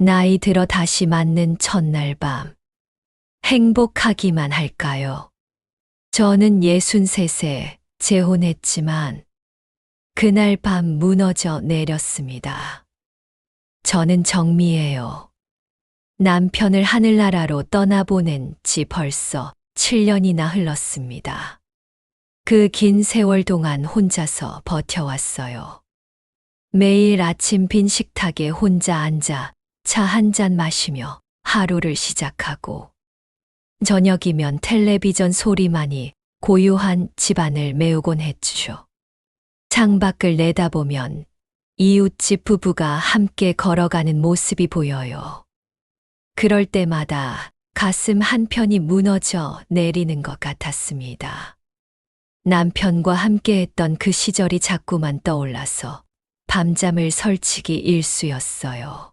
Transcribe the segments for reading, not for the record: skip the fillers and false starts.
나이 들어 다시 맞는 첫날 밤. 행복하기만 할까요? 저는 63세 재혼했지만 그날 밤 무너져 내렸습니다. 저는 정미예요. 남편을 하늘나라로 떠나보낸 지 벌써 7년이나 흘렀습니다. 그 긴 세월 동안 혼자서 버텨왔어요. 매일 아침 빈 식탁에 혼자 앉아 차 한 잔 마시며 하루를 시작하고 저녁이면 텔레비전 소리만이 고요한 집안을 메우곤 했죠. 창밖을 내다보면 이웃집 부부가 함께 걸어가는 모습이 보여요. 그럴 때마다 가슴 한편이 무너져 내리는 것 같았습니다. 남편과 함께했던 그 시절이 자꾸만 떠올라서 밤잠을 설치기 일쑤였어요.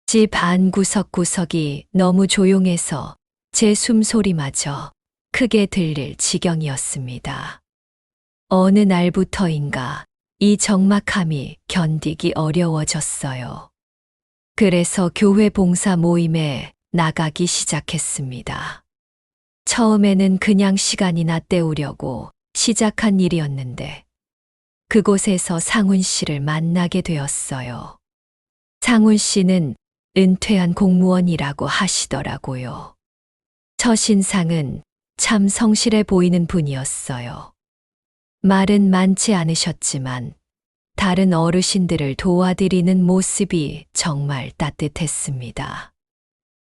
집 안 구석구석이 너무 조용해서 제 숨소리마저 크게 들릴 지경이었습니다. 어느 날부터인가 이 적막함이 견디기 어려워졌어요. 그래서 교회 봉사 모임에 나가기 시작했습니다. 처음에는 그냥 시간이나 때우려고 시작한 일이었는데 그곳에서 상훈 씨를 만나게 되었어요. 상훈 씨는 은퇴한 공무원이라고 하시더라고요. 첫인상은 참 성실해 보이는 분이었어요. 말은 많지 않으셨지만 다른 어르신들을 도와드리는 모습이 정말 따뜻했습니다.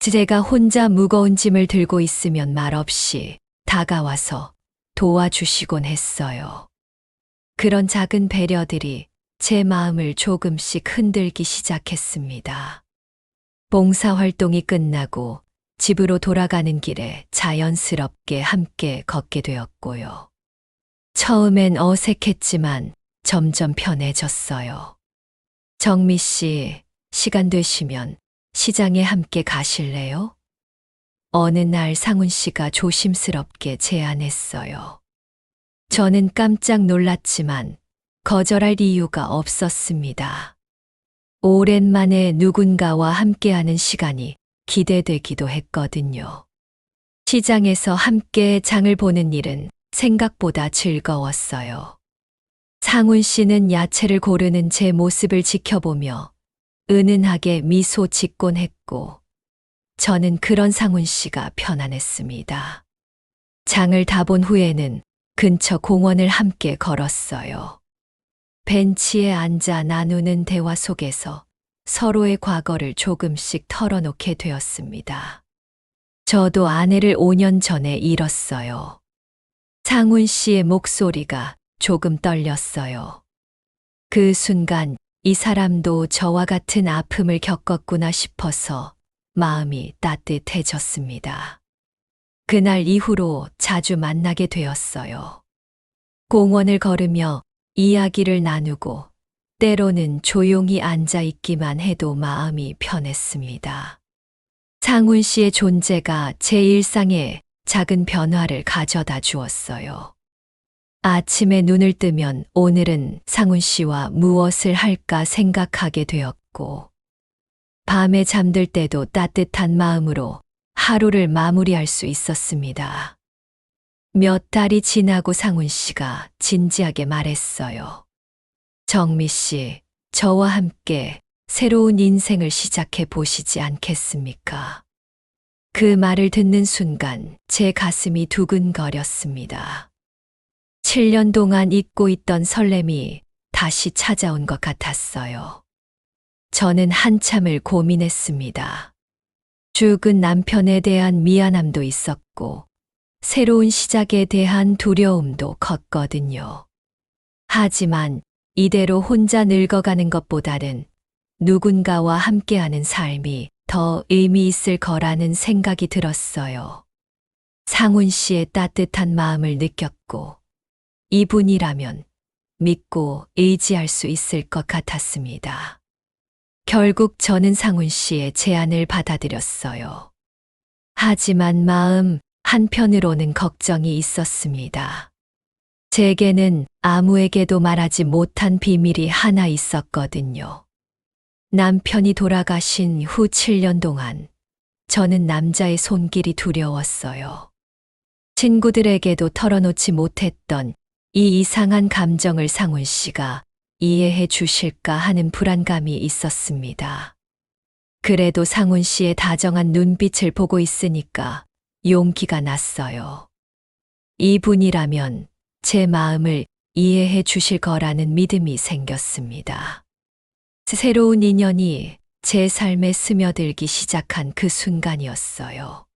제가 혼자 무거운 짐을 들고 있으면 말없이 다가와서 도와주시곤 했어요. 그런 작은 배려들이 제 마음을 조금씩 흔들기 시작했습니다. 봉사활동이 끝나고 집으로 돌아가는 길에 자연스럽게 함께 걷게 되었고요. 처음엔 어색했지만 점점 편해졌어요. 정미 씨, 시간 되시면 시장에 함께 가실래요? 어느 날 상훈 씨가 조심스럽게 제안했어요. 저는 깜짝 놀랐지만 거절할 이유가 없었습니다. 오랜만에 누군가와 함께하는 시간이 기대되기도 했거든요. 시장에서 함께 장을 보는 일은 생각보다 즐거웠어요. 상훈 씨는 야채를 고르는 제 모습을 지켜보며 은은하게 미소 짓곤 했고, 저는 그런 상훈 씨가 편안했습니다. 장을 다 본 후에는 근처 공원을 함께 걸었어요. 벤치에 앉아 나누는 대화 속에서 서로의 과거를 조금씩 털어놓게 되었습니다. 저도 아내를 5년 전에 잃었어요. 상훈 씨의 목소리가 조금 떨렸어요. 그 순간 이 사람도 저와 같은 아픔을 겪었구나 싶어서 마음이 따뜻해졌습니다. 그날 이후로 자주 만나게 되었어요. 공원을 걸으며 이야기를 나누고 때로는 조용히 앉아 있기만 해도 마음이 편했습니다. 상훈 씨의 존재가 제 일상에 작은 변화를 가져다 주었어요. 아침에 눈을 뜨면 오늘은 상훈 씨와 무엇을 할까 생각하게 되었고, 밤에 잠들 때도 따뜻한 마음으로 하루를 마무리할 수 있었습니다. 몇 달이 지나고 상훈 씨가 진지하게 말했어요. 정미 씨, 저와 함께 새로운 인생을 시작해 보시지 않겠습니까? 그 말을 듣는 순간 제 가슴이 두근거렸습니다. 7년 동안 잊고 있던 설렘이 다시 찾아온 것 같았어요. 저는 한참을 고민했습니다. 죽은 남편에 대한 미안함도 있었고, 새로운 시작에 대한 두려움도 컸거든요. 하지만 이대로 혼자 늙어가는 것보다는 누군가와 함께하는 삶이 더 의미 있을 거라는 생각이 들었어요. 상훈 씨의 따뜻한 마음을 느꼈고, 이분이라면 믿고 의지할 수 있을 것 같았습니다. 결국 저는 상훈 씨의 제안을 받아들였어요. 하지만 마음 한편으로는 걱정이 있었습니다. 제게는 아무에게도 말하지 못한 비밀이 하나 있었거든요. 남편이 돌아가신 후 7년 동안 저는 남자의 손길이 두려웠어요. 친구들에게도 털어놓지 못했던 이 이상한 감정을 상훈 씨가 이해해 주실까 하는 불안감이 있었습니다. 그래도 상훈 씨의 다정한 눈빛을 보고 있으니까 용기가 났어요. 이분이라면 제 마음을 이해해 주실 거라는 믿음이 생겼습니다. 새로운 인연이 제 삶에 스며들기 시작한 그 순간이었어요.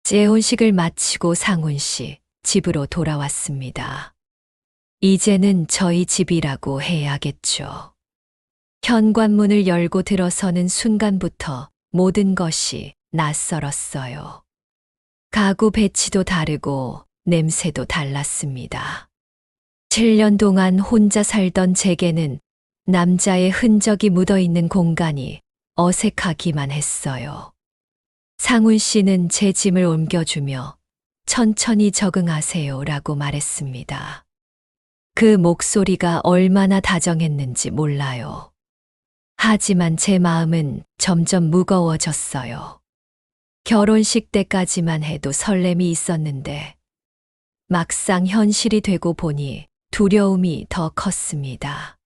재혼식을 마치고 상훈 씨 집으로 돌아왔습니다. 이제는 저희 집이라고 해야겠죠. 현관문을 열고 들어서는 순간부터 모든 것이 낯설었어요. 가구 배치도 다르고 냄새도 달랐습니다. 7년 동안 혼자 살던 제게는 남자의 흔적이 묻어있는 공간이 어색하기만 했어요. 상훈 씨는 제 짐을 옮겨주며 천천히 적응하세요 라고 말했습니다. 그 목소리가 얼마나 다정했는지 몰라요. 하지만 제 마음은 점점 무거워졌어요. 결혼식 때까지만 해도 설렘이 있었는데 막상 현실이 되고 보니 두려움이 더 컸습니다.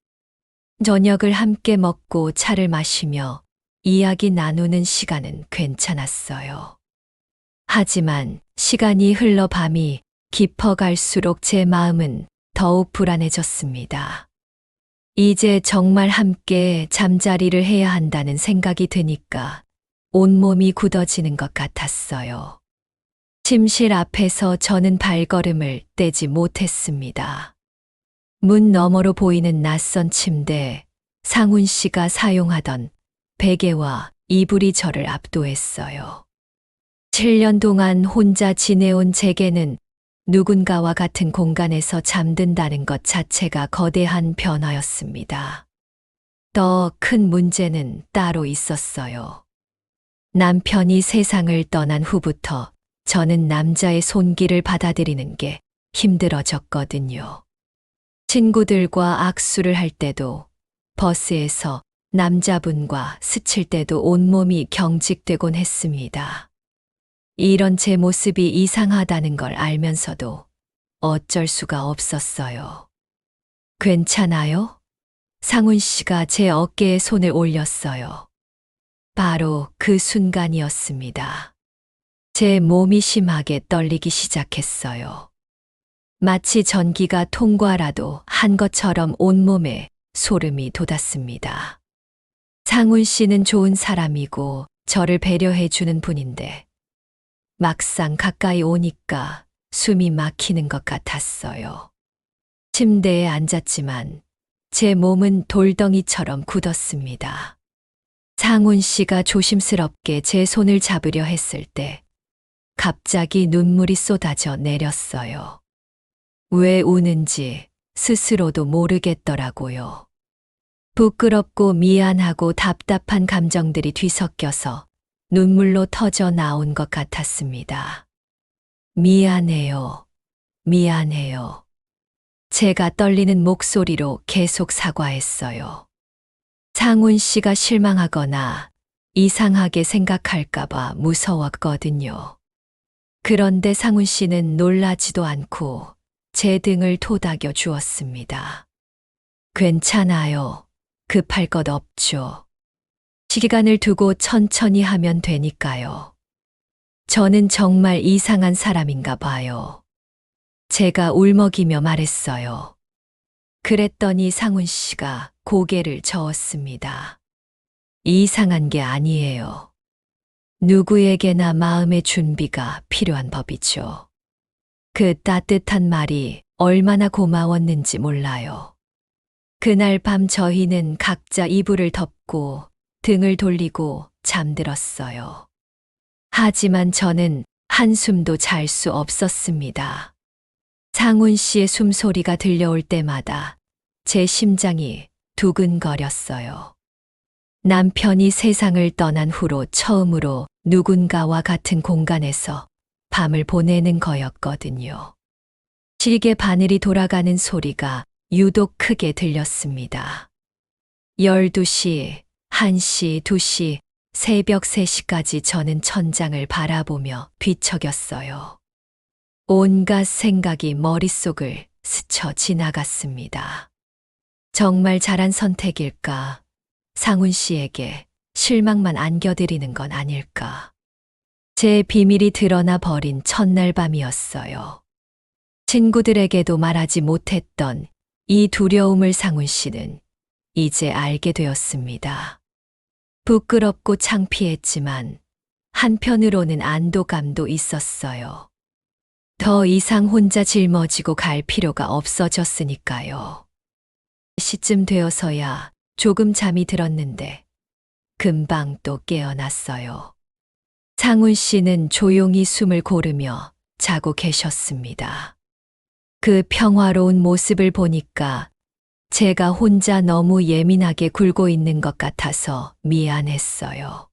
저녁을 함께 먹고 차를 마시며 이야기 나누는 시간은 괜찮았어요. 하지만 시간이 흘러 밤이 깊어갈수록 제 마음은 더욱 불안해졌습니다. 이제 정말 함께 잠자리를 해야 한다는 생각이 드니까 온몸이 굳어지는 것 같았어요. 침실 앞에서 저는 발걸음을 떼지 못했습니다. 문 너머로 보이는 낯선 침대, 상훈 씨가 사용하던 베개와 이불이 저를 압도했어요. 7년 동안 혼자 지내온 제게는 누군가와 같은 공간에서 잠든다는 것 자체가 거대한 변화였습니다. 더 큰 문제는 따로 있었어요. 남편이 세상을 떠난 후부터 저는 남자의 손길을 받아들이는 게 힘들어졌거든요. 친구들과 악수를 할 때도, 버스에서 남자분과 스칠 때도 온몸이 경직되곤 했습니다. 이런 제 모습이 이상하다는 걸 알면서도 어쩔 수가 없었어요. 괜찮아요? 상훈 씨가 제 어깨에 손을 올렸어요. 바로 그 순간이었습니다. 제 몸이 심하게 떨리기 시작했어요. 마치 전기가 통과라도 한 것처럼 온몸에 소름이 돋았습니다. 상훈 씨는 좋은 사람이고 저를 배려해 주는 분인데 막상 가까이 오니까 숨이 막히는 것 같았어요. 침대에 앉았지만 제 몸은 돌덩이처럼 굳었습니다. 상훈 씨가 조심스럽게 제 손을 잡으려 했을 때 갑자기 눈물이 쏟아져 내렸어요. 왜 우는지 스스로도 모르겠더라고요. 부끄럽고 미안하고 답답한 감정들이 뒤섞여서 눈물로 터져 나온 것 같았습니다. 미안해요. 미안해요. 제가 떨리는 목소리로 계속 사과했어요. 상훈 씨가 실망하거나 이상하게 생각할까봐 무서웠거든요. 그런데 상훈 씨는 놀라지도 않고 제 등을 토닥여 주었습니다. 괜찮아요. 급할 것 없죠. 시간을 두고 천천히 하면 되니까요. 저는 정말 이상한 사람인가 봐요. 제가 울먹이며 말했어요. 그랬더니 상훈 씨가 고개를 저었습니다. 이상한 게 아니에요. 누구에게나 마음의 준비가 필요한 법이죠. 그 따뜻한 말이 얼마나 고마웠는지 몰라요. 그날 밤 저희는 각자 이불을 덮고 등을 돌리고 잠들었어요. 하지만 저는 한숨도 잘 수 없었습니다. 상훈 씨의 숨소리가 들려올 때마다 제 심장이 두근거렸어요. 남편이 세상을 떠난 후로 처음으로 누군가와 같은 공간에서 밤을 보내는 거였거든요. 시계 바늘이 돌아가는 소리가 유독 크게 들렸습니다. 12시, 1시, 2시, 새벽 3시까지 저는 천장을 바라보며 뒤척였어요. 온갖 생각이 머릿속을 스쳐 지나갔습니다. 정말 잘한 선택일까? 상훈 씨에게 실망만 안겨드리는 건 아닐까? 제 비밀이 드러나 버린 첫날 밤이었어요. 친구들에게도 말하지 못했던 이 두려움을 상훈 씨는 이제 알게 되었습니다. 부끄럽고 창피했지만 한편으로는 안도감도 있었어요. 더 이상 혼자 짊어지고 갈 필요가 없어졌으니까요. 시쯤 되어서야 조금 잠이 들었는데 금방 또 깨어났어요. 상훈 씨는 조용히 숨을 고르며 자고 계셨습니다. 그 평화로운 모습을 보니까 제가 혼자 너무 예민하게 굴고 있는 것 같아서 미안했어요.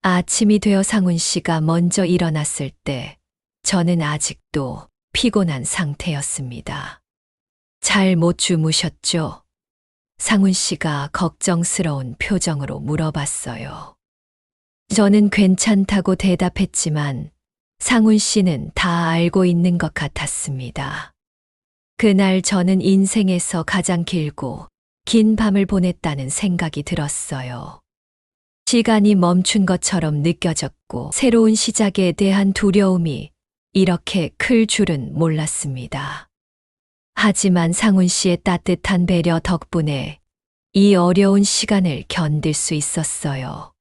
아침이 되어 상훈 씨가 먼저 일어났을 때 저는 아직도 피곤한 상태였습니다. 잘 못 주무셨죠? 상훈 씨가 걱정스러운 표정으로 물어봤어요. 저는 괜찮다고 대답했지만 상훈 씨는 다 알고 있는 것 같았습니다. 그날 저는 인생에서 가장 길고 긴 밤을 보냈다는 생각이 들었어요. 시간이 멈춘 것처럼 느껴졌고 새로운 시작에 대한 두려움이 이렇게 클 줄은 몰랐습니다. 하지만 상훈 씨의 따뜻한 배려 덕분에 이 어려운 시간을 견딜 수 있었어요.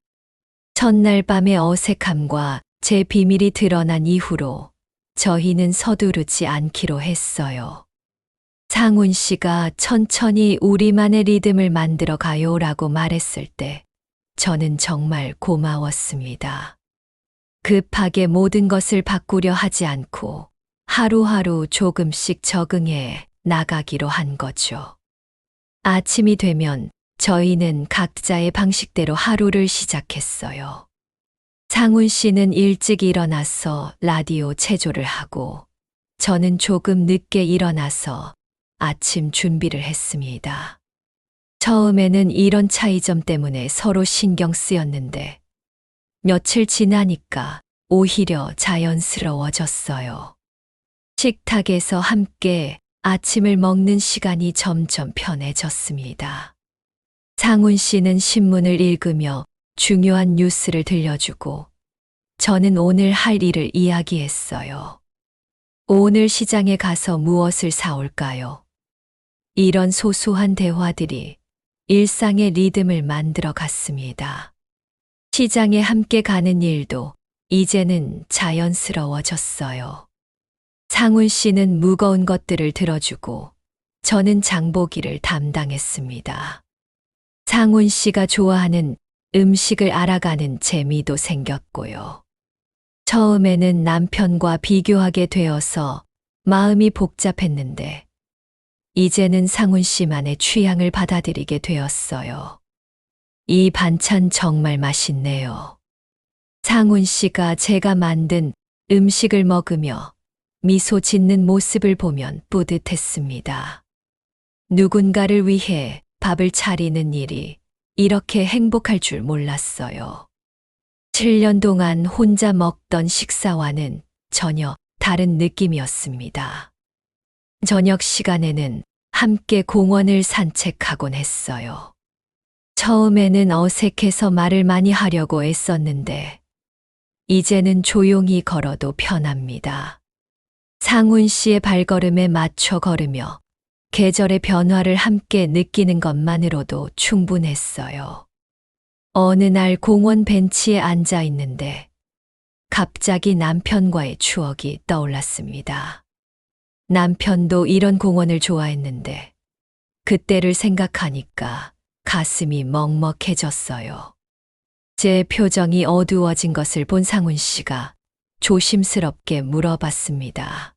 첫날 밤의 어색함과 제 비밀이 드러난 이후로 저희는 서두르지 않기로 했어요. 상훈 씨가 천천히 우리만의 리듬을 만들어 가요라고 말했을 때 저는 정말 고마웠습니다. 급하게 모든 것을 바꾸려 하지 않고 하루하루 조금씩 적응해 나가기로 한 거죠. 아침이 되면 저희는 각자의 방식대로 하루를 시작했어요. 상훈 씨는 일찍 일어나서 라디오 체조를 하고 저는 조금 늦게 일어나서 아침 준비를 했습니다. 처음에는 이런 차이점 때문에 서로 신경 쓰였는데 며칠 지나니까 오히려 자연스러워졌어요. 식탁에서 함께 아침을 먹는 시간이 점점 편해졌습니다. 상훈 씨는 신문을 읽으며 중요한 뉴스를 들려주고 저는 오늘 할 일을 이야기했어요. 오늘 시장에 가서 무엇을 사올까요? 이런 소소한 대화들이 일상의 리듬을 만들어 갔습니다. 시장에 함께 가는 일도 이제는 자연스러워졌어요. 상훈 씨는 무거운 것들을 들어주고 저는 장보기를 담당했습니다. 상훈 씨가 좋아하는 음식을 알아가는 재미도 생겼고요. 처음에는 남편과 비교하게 되어서 마음이 복잡했는데 이제는 상훈 씨만의 취향을 받아들이게 되었어요. 이 반찬 정말 맛있네요. 상훈 씨가 제가 만든 음식을 먹으며 미소 짓는 모습을 보면 뿌듯했습니다. 누군가를 위해 밥을 차리는 일이 이렇게 행복할 줄 몰랐어요. 7년 동안 혼자 먹던 식사와는 전혀 다른 느낌이었습니다. 저녁 시간에는 함께 공원을 산책하곤 했어요. 처음에는 어색해서 말을 많이 하려고 애썼는데 이제는 조용히 걸어도 편합니다. 상훈 씨의 발걸음에 맞춰 걸으며 계절의 변화를 함께 느끼는 것만으로도 충분했어요. 어느 날 공원 벤치에 앉아 있는데 갑자기 남편과의 추억이 떠올랐습니다. 남편도 이런 공원을 좋아했는데 그때를 생각하니까 가슴이 먹먹해졌어요. 제 표정이 어두워진 것을 본 상훈 씨가 조심스럽게 물어봤습니다.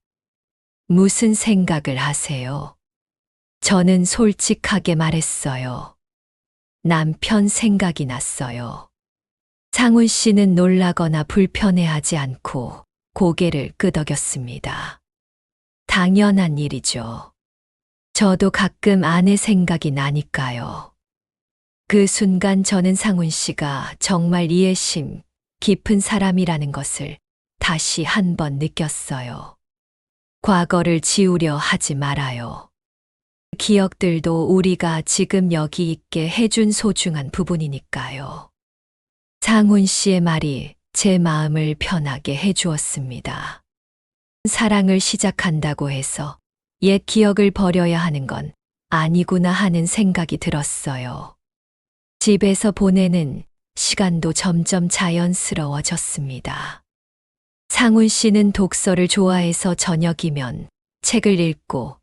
무슨 생각을 하세요? 저는 솔직하게 말했어요. 남편 생각이 났어요. 상훈 씨는 놀라거나 불편해하지 않고 고개를 끄덕였습니다. 당연한 일이죠. 저도 가끔 아내 생각이 나니까요. 그 순간 저는 상훈 씨가 정말 이해심 깊은 사람이라는 것을 다시 한 번 느꼈어요. 과거를 지우려 하지 말아요. 기억들도 우리가 지금 여기 있게 해준 소중한 부분이니까요. 상훈 씨의 말이 제 마음을 편하게 해주었습니다. 사랑을 시작한다고 해서 옛 기억을 버려야 하는 건 아니구나 하는 생각이 들었어요. 집에서 보내는 시간도 점점 자연스러워졌습니다. 상훈 씨는 독서를 좋아해서 저녁이면 책을 읽고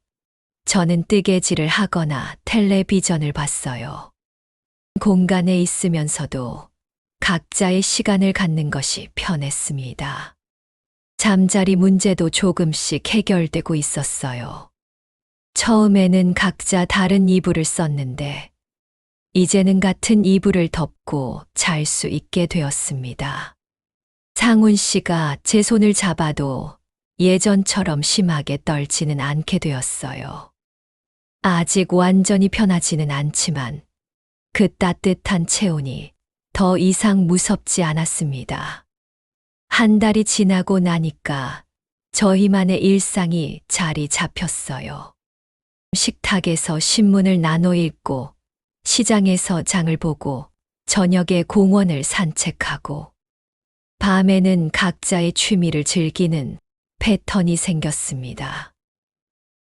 저는 뜨개질을 하거나 텔레비전을 봤어요. 공간에 있으면서도 각자의 시간을 갖는 것이 편했습니다. 잠자리 문제도 조금씩 해결되고 있었어요. 처음에는 각자 다른 이불을 썼는데 이제는 같은 이불을 덮고 잘 수 있게 되었습니다. 상훈 씨가 제 손을 잡아도 예전처럼 심하게 떨지는 않게 되었어요. 아직 완전히 편하지는 않지만 그 따뜻한 체온이 더 이상 무섭지 않았습니다. 한 달이 지나고 나니까 저희만의 일상이 자리 잡혔어요. 식탁에서 신문을 나눠 읽고 시장에서 장을 보고 저녁에 공원을 산책하고 밤에는 각자의 취미를 즐기는 패턴이 생겼습니다.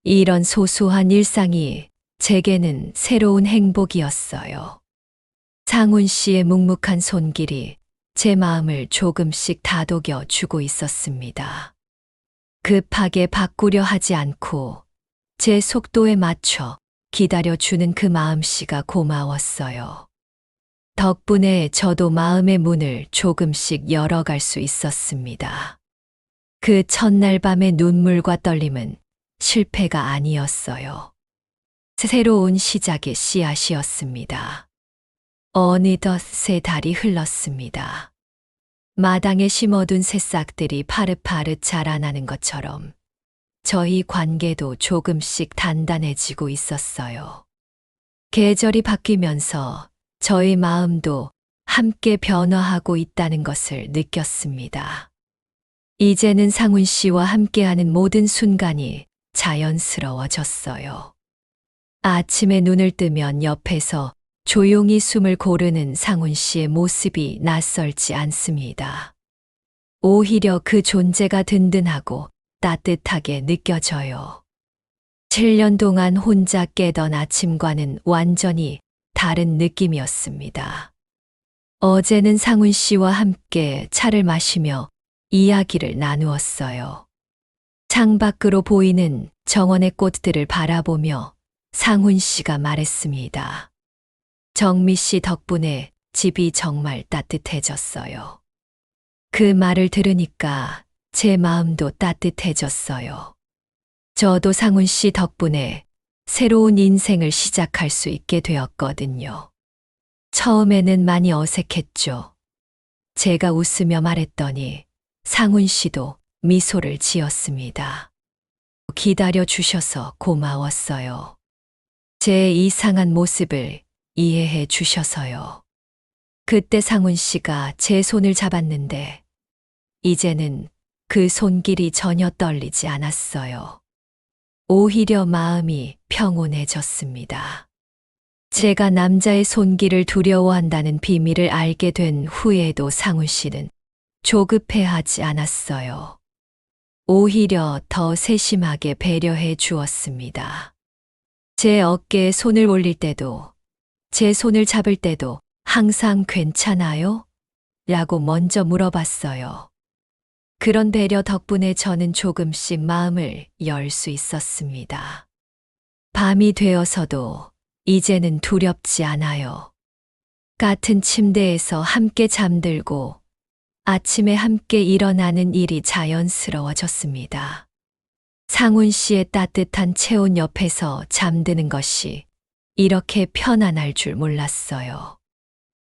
이런 소소한 일상이 제게는 새로운 행복이었어요. 상훈 씨의 묵묵한 손길이 제 마음을 조금씩 다독여 주고 있었습니다. 급하게 바꾸려 하지 않고 제 속도에 맞춰 기다려주는 그 마음씨가 고마웠어요. 덕분에 저도 마음의 문을 조금씩 열어갈 수 있었습니다. 그 첫날 밤의 눈물과 떨림은 실패가 아니었어요. 새로운 시작의 씨앗이었습니다. 어느덧 세 달이 흘렀습니다. 마당에 심어둔 새싹들이 파릇파릇 자라나는 것처럼 저희 관계도 조금씩 단단해지고 있었어요. 계절이 바뀌면서 저희 마음도 함께 변화하고 있다는 것을 느꼈습니다. 이제는 상훈 씨와 함께하는 모든 순간이 자연스러워졌어요. 아침에 눈을 뜨면 옆에서 조용히 숨을 고르는 상훈 씨의 모습이 낯설지 않습니다. 오히려 그 존재가 든든하고 따뜻하게 느껴져요. 7년 동안 혼자 깨던 아침과는 완전히 다른 느낌이었습니다. 어제는 상훈 씨와 함께 차를 마시며 이야기를 나누었어요. 창밖으로 보이는 정원의 꽃들을 바라보며 상훈 씨가 말했습니다. 정미 씨 덕분에 집이 정말 따뜻해졌어요. 그 말을 들으니까 제 마음도 따뜻해졌어요. 저도 상훈 씨 덕분에 새로운 인생을 시작할 수 있게 되었거든요. 처음에는 많이 어색했죠. 제가 웃으며 말했더니 상훈 씨도 미소를 지었습니다. 기다려 주셔서 고마웠어요. 제 이상한 모습을 이해해 주셔서요. 그때 상훈 씨가 제 손을 잡았는데 이제는 그 손길이 전혀 떨리지 않았어요. 오히려 마음이 평온해졌습니다. 제가 남자의 손길을 두려워한다는 비밀을 알게 된 후에도 상훈 씨는 조급해하지 않았어요. 오히려 더 세심하게 배려해 주었습니다. 제 어깨에 손을 올릴 때도, 제 손을 잡을 때도 항상 괜찮아요? 라고 먼저 물어봤어요. 그런 배려 덕분에 저는 조금씩 마음을 열 수 있었습니다. 밤이 되어서도 이제는 두렵지 않아요. 같은 침대에서 함께 잠들고 아침에 함께 일어나는 일이 자연스러워졌습니다. 상훈 씨의 따뜻한 체온 옆에서 잠드는 것이 이렇게 편안할 줄 몰랐어요.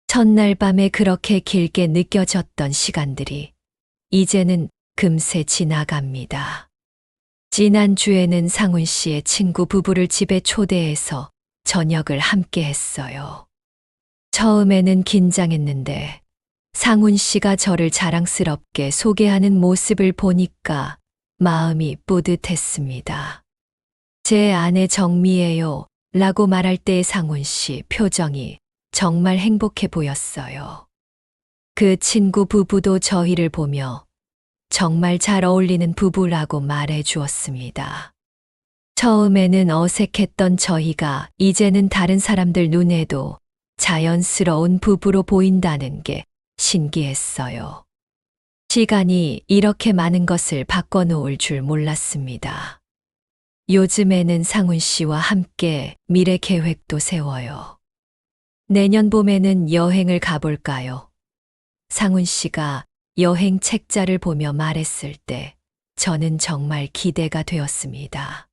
첫날 밤에 그렇게 길게 느껴졌던 시간들이 이제는 금세 지나갑니다. 지난주에는 상훈 씨의 친구 부부를 집에 초대해서 저녁을 함께 했어요. 처음에는 긴장했는데 상훈 씨가 저를 자랑스럽게 소개하는 모습을 보니까 마음이 뿌듯했습니다. 제 아내 정미예요. 라고 말할 때의 상훈 씨 표정이 정말 행복해 보였어요. 그 친구 부부도 저희를 보며 정말 잘 어울리는 부부라고 말해 주었습니다. 처음에는 어색했던 저희가 이제는 다른 사람들 눈에도 자연스러운 부부로 보인다는 게 신기했어요. 시간이 이렇게 많은 것을 바꿔놓을 줄 몰랐습니다. 요즘에는 상훈 씨와 함께 미래 계획도 세워요. 내년 봄에는 여행을 가볼까요? 상훈 씨가 여행 책자를 보며 말했을 때 저는 정말 기대가 되었습니다.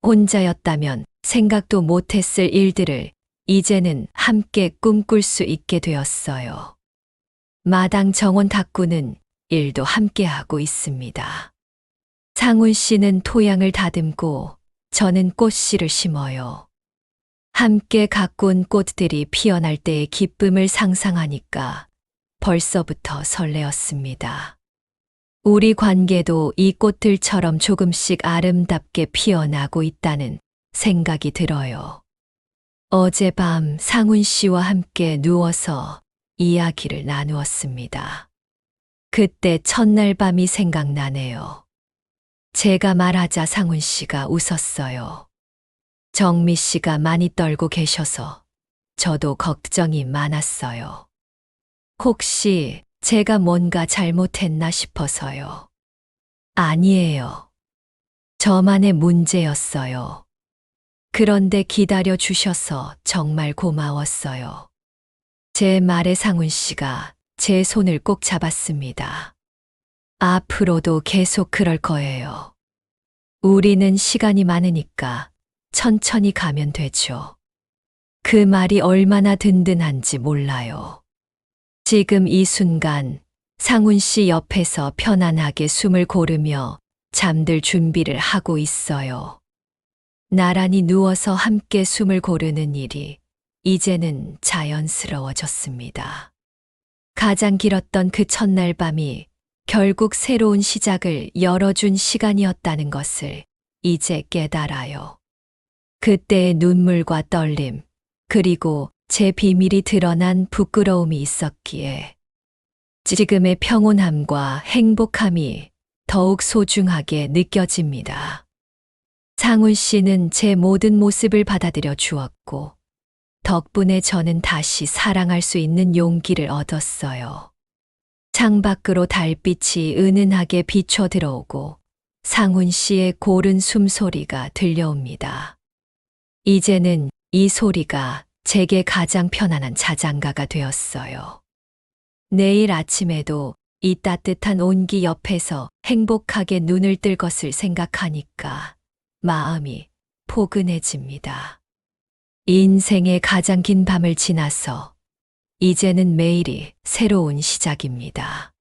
혼자였다면 생각도 못했을 일들을 이제는 함께 꿈꿀 수 있게 되었어요. 마당 정원 가꾸는 일도 함께 하고 있습니다. 상훈 씨는 토양을 다듬고 저는 꽃씨를 심어요. 함께 가꾼 꽃들이 피어날 때의 기쁨을 상상하니까 벌써부터 설레었습니다. 우리 관계도 이 꽃들처럼 조금씩 아름답게 피어나고 있다는 생각이 들어요. 어젯밤 상훈 씨와 함께 누워서 이야기를 나누었습니다. 그때 첫날 밤이 생각나네요. 제가 말하자 상훈 씨가 웃었어요. 정미 씨가 많이 떨고 계셔서 저도 걱정이 많았어요. 혹시 제가 뭔가 잘못했나 싶어서요. 아니에요. 저만의 문제였어요. 그런데 기다려 주셔서 정말 고마웠어요. 제 말에 상훈 씨가 제 손을 꼭 잡았습니다. 앞으로도 계속 그럴 거예요. 우리는 시간이 많으니까 천천히 가면 되죠. 그 말이 얼마나 든든한지 몰라요. 지금 이 순간 상훈 씨 옆에서 편안하게 숨을 고르며 잠들 준비를 하고 있어요. 나란히 누워서 함께 숨을 고르는 일이 이제는 자연스러워졌습니다. 가장 길었던 그 첫날 밤이 결국 새로운 시작을 열어준 시간이었다는 것을 이제 깨달아요. 그때의 눈물과 떨림, 그리고 제 비밀이 드러난 부끄러움이 있었기에 지금의 평온함과 행복함이 더욱 소중하게 느껴집니다. 상훈 씨는 제 모든 모습을 받아들여 주었고, 덕분에 저는 다시 사랑할 수 있는 용기를 얻었어요. 창밖으로 달빛이 은은하게 비춰 들어오고 상훈 씨의 고른 숨소리가 들려옵니다. 이제는 이 소리가 제게 가장 편안한 자장가가 되었어요. 내일 아침에도 이 따뜻한 온기 옆에서 행복하게 눈을 뜰 것을 생각하니까 마음이 포근해집니다. 인생의 가장 긴 밤을 지나서 이제는 매일이 새로운 시작입니다.